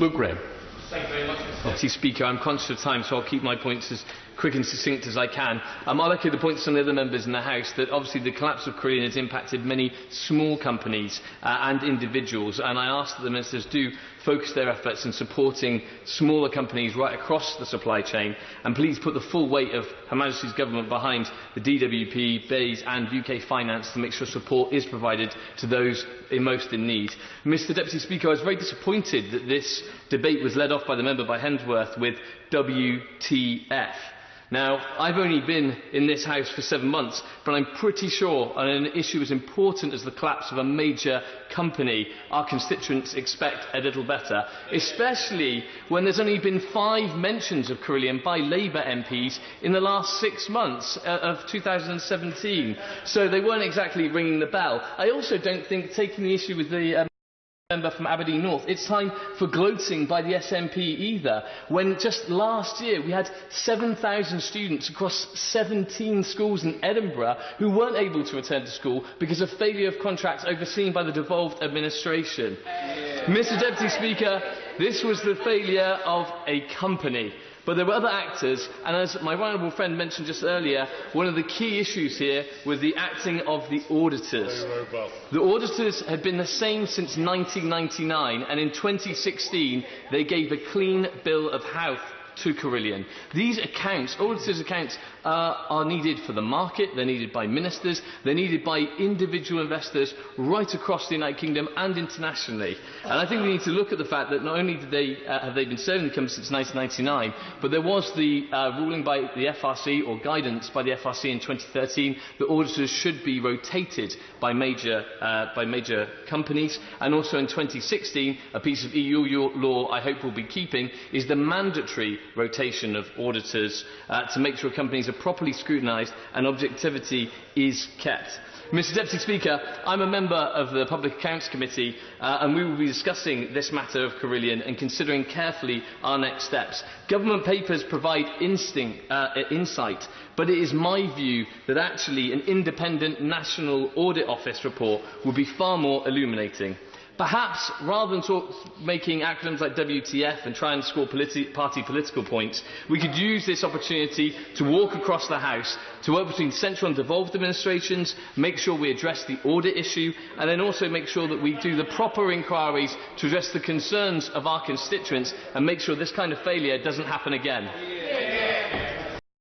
Luke Graham. Thank you very much, Mr. Speaker. I'm conscious of time, so I'll keep my points as quick and succinct as I can. I'll echo the points from the other members in the House that obviously the collapse of Carillion has impacted many small companies and individuals, and I ask that the ministers do focus their efforts in supporting smaller companies right across the supply chain, and please put the full weight of Her Majesty's Government behind the DWP, BEIS and UK Finance to make sure support is provided to those most in need. Mr Deputy Speaker, I was very disappointed that this debate was led off by the member by Hemsworth with WTF. Now, I've only been in this House for 7 months, but I'm pretty sure on an issue as important as the collapse of a major company, our constituents expect a little better, especially when there's only been 5 mentions of Carillion by Labour MPs in the last 6 months of 2017. So they weren't exactly ringing the bell. I also don't think taking the issue with the member from Aberdeen North, it's time for gloating by the SNP either, when just last year we had 7,000 students across 17 schools in Edinburgh who weren't able to return to school because of failure of contracts overseen by the devolved administration. Mr Deputy Speaker, this was the failure of a company. But there were other actors, and as my honourable friend mentioned just earlier, one of the key issues here was the acting of the auditors. The auditors had been the same since 1999, and in 2016 they gave a clean bill of health to Carillion. These accounts, auditors' accounts, are needed for the market, they're needed by ministers, they're needed by individual investors right across the United Kingdom and internationally. And I think we need to look at the fact that not only did have they been serving the company since 1999, but there was the ruling by the FRC, or guidance by the FRC in 2013, that auditors should be rotated by major companies. And also in 2016, a piece of EU law I hope we'll be keeping is the mandatory rotation of auditors to make sure companies are properly scrutinised and objectivity is kept. Mr Deputy Speaker, I'm a member of the Public Accounts Committee and we will be discussing this matter of Carillion and considering carefully our next steps. Government papers provide insight, but it is my view that actually an independent National Audit Office report would be far more illuminating. Perhaps, rather than making acronyms like WTF and try and score party political points, we could use this opportunity to walk across the House, to work between central and devolved administrations, make sure we address the audit issue, and then also make sure that we do the proper inquiries to address the concerns of our constituents and make sure this kind of failure doesn't happen again.